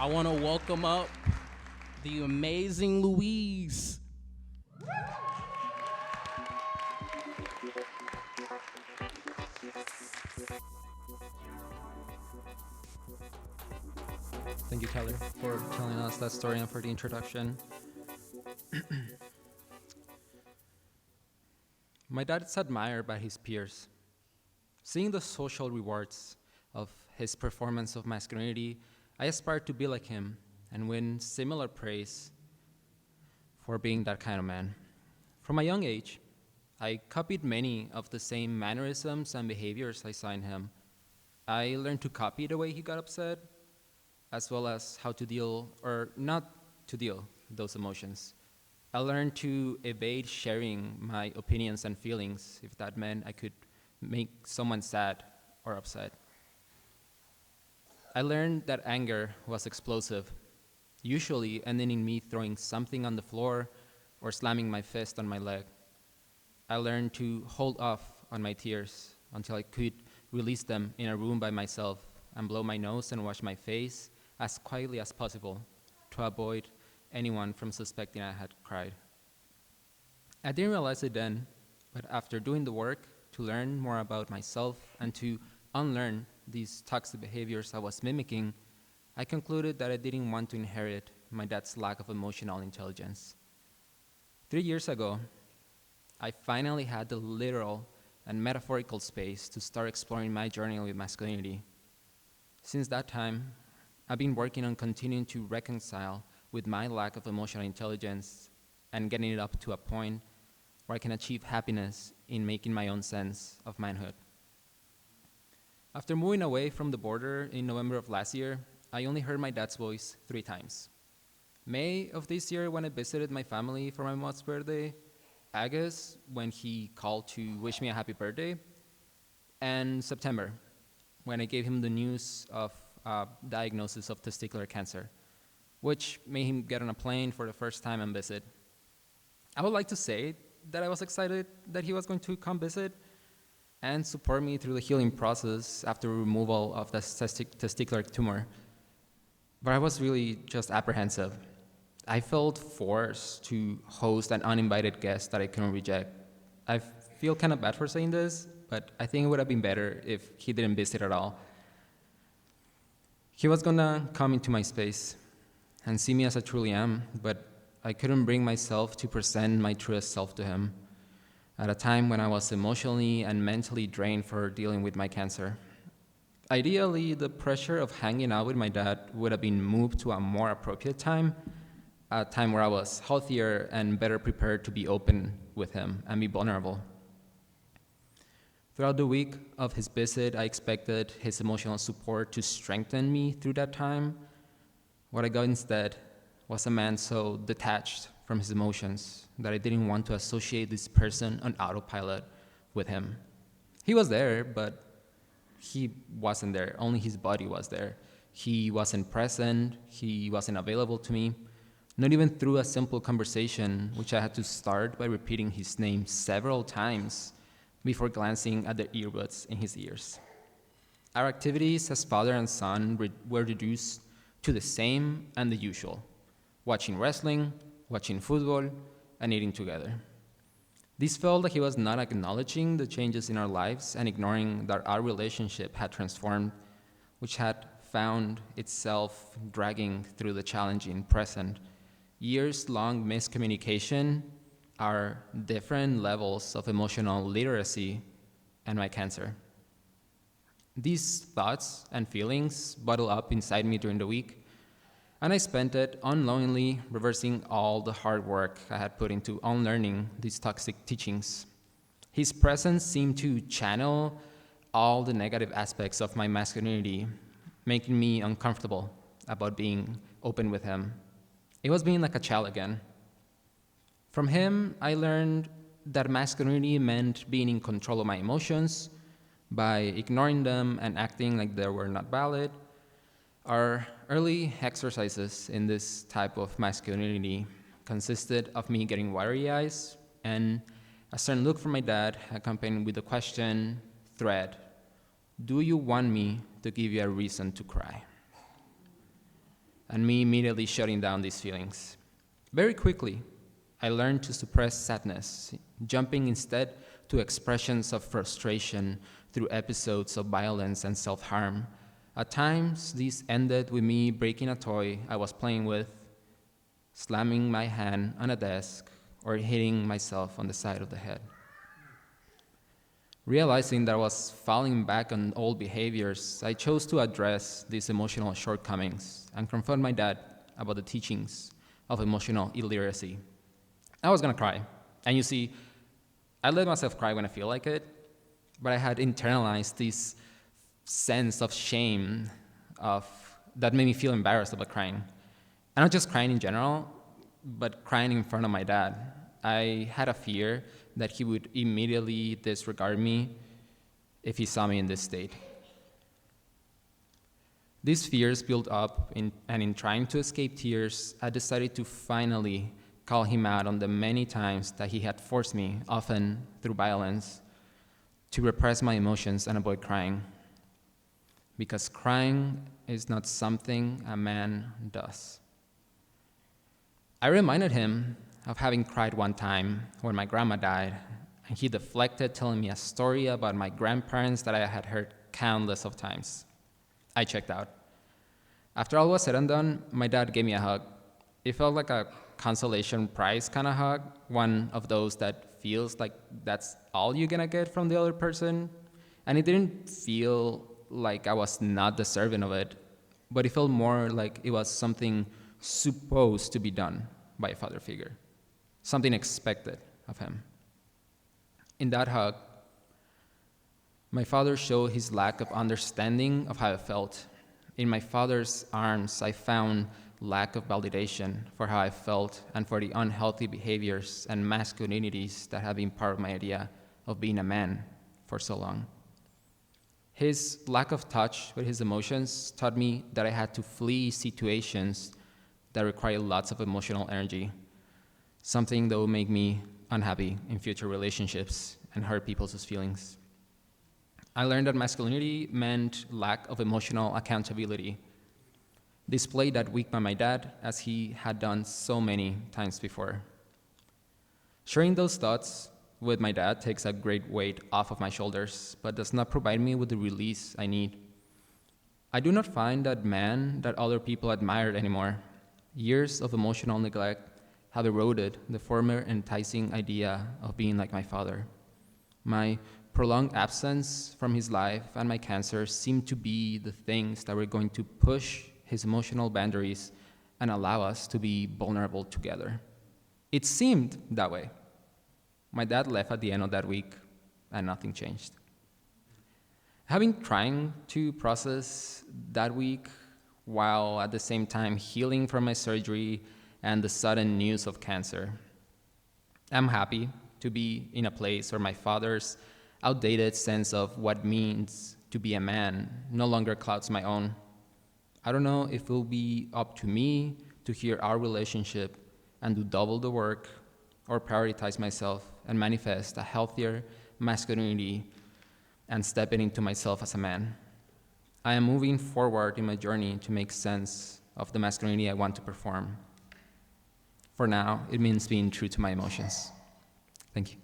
I want to welcome up the amazing Louise. Thank you, Keller, for telling us that story and for the introduction. My dad is admired by his peers. Seeing the social rewards of his performance of masculinity, I aspired to be like him and win similar praise for being that kind of man. From a young age, I copied many of the same mannerisms and behaviors I saw in him. I learned to copy the way he got upset, as well as how to deal or not to deal with those emotions. I learned to evade sharing my opinions and feelings if that meant I could make someone sad or upset. I learned that anger was explosive, usually ending in me throwing something on the floor or slamming my fist on my leg. I learned to hold off on my tears until I could release them in a room by myself and blow my nose and wash my face as quietly as possible to avoid anyone from suspecting I had cried. I didn't realize it then, but after doing the work to learn more about myself and to unlearn these toxic behaviors I was mimicking, I concluded that I didn't want to inherit my dad's lack of emotional intelligence. 3 years ago, I finally had the literal and metaphorical space to start exploring my journey with masculinity. Since that time, I've been working on continuing to reconcile with my lack of emotional intelligence and getting it up to a point where I can achieve happiness in making my own sense of manhood. After moving away from the border in November of last year, I only heard my dad's voice 3 times. May of this year when I visited my family for my mom's birthday, August when he called to wish me a happy birthday, and September when I gave him the news of diagnosis of testicular cancer, which made him get on a plane for the first time and visit. I would like to say that I was excited that he was going to come visit and support me through the healing process after removal of the testicular tumor, but I was really just apprehensive. I felt forced to host an uninvited guest that I couldn't reject. I feel kind of bad for saying this, but I think it would have been better if he didn't visit at all. He was gonna come into my space and see me as I truly am, but I couldn't bring myself to present my truest self to him at a time when I was emotionally and mentally drained for dealing with my cancer. Ideally, the pressure of hanging out with my dad would have been moved to a more appropriate time, a time where I was healthier and better prepared to be open with him and be vulnerable. Throughout the week of his visit, I expected his emotional support to strengthen me through that time. What I got instead was a man so detached from his emotions that I didn't want to associate this person on autopilot with him. He was there, but he wasn't there. Only his body was there. He wasn't present. He wasn't available to me. Not even through a simple conversation, which I had to start by repeating his name several times before glancing at the earbuds in his ears. Our activities as father and son were reduced to the same and the usual: watching wrestling, watching football, and eating together. This felt like he was not acknowledging the changes in our lives and ignoring that our relationship had transformed, which had found itself dragging through the challenging present. Years-long miscommunication, our different levels of emotional literacy, and my cancer. These thoughts and feelings bottled up inside me during the week, and I spent it unknowingly reversing all the hard work I had put into unlearning these toxic teachings. His presence seemed to channel all the negative aspects of my masculinity, making me uncomfortable about being open with him. It was being like a child again. From him, I learned that masculinity meant being in control of my emotions by ignoring them and acting like they were not valid. Our early exercises in this type of masculinity consisted of me getting watery eyes and a certain look from my dad, accompanied with the question, thread, "Do you want me to give you a reason to cry?" and me immediately shutting down these feelings. Very quickly, I learned to suppress sadness, jumping instead to expressions of frustration through episodes of violence and self-harm. At times, these ended with me breaking a toy I was playing with, slamming my hand on a desk, or hitting myself on the side of the head. Realizing that I was falling back on old behaviors, I chose to address these emotional shortcomings and confront my dad about the teachings of emotional illiteracy. I was gonna cry. And you see, I let myself cry when I feel like it, but I had internalized this sense of shame that made me feel embarrassed about crying. And not just crying in general, but crying in front of my dad. I had a fear that he would immediately disregard me if he saw me in this state. These fears built up, and in trying to escape tears, I decided to finally call him out on the many times that he had forced me, often through violence, to repress my emotions and avoid crying. Because crying is not something a man does. I reminded him of having cried one time when my grandma died, and he deflected, telling me a story about my grandparents that I had heard countless of times. I checked out. After all was said and done, my dad gave me a hug. It felt like a consolation prize kind of hug, one of those that feels like that's all you're gonna get from the other person. And it didn't feel like I was not deserving of it, but it felt more like it was something supposed to be done by a father figure, something expected of him. In that hug, my father showed his lack of understanding of how I felt. In my father's arms, I found lack of validation for how I felt and for the unhealthy behaviors and masculinities that have been part of my idea of being a man for so long. His lack of touch with his emotions taught me that I had to flee situations that require lots of emotional energy, something that will make me unhappy in future relationships and hurt people's feelings. I learned that masculinity meant lack of emotional accountability, displayed that week by my dad, as he had done so many times before. Sharing those thoughts with my dad takes a great weight off of my shoulders, but does not provide me with the release I need. I do not find that man that other people admired anymore. Years of emotional neglect have eroded the former enticing idea of being like my father. My prolonged absence from his life and my cancer seemed to be the things that were going to push his emotional boundaries and allow us to be vulnerable together. It seemed that way. My dad left at the end of that week, and nothing changed. Having trying to process that week while at the same time healing from my surgery and the sudden news of cancer, I'm happy to be in a place where my father's outdated sense of what means to be a man no longer clouds my own. I don't know if it will be up to me to hear our relationship and do double the work, or prioritize myself and manifest a healthier masculinity and stepping into myself as a man. I am moving forward in my journey to make sense of the masculinity I want to perform. For now, it means being true to my emotions. Thank you.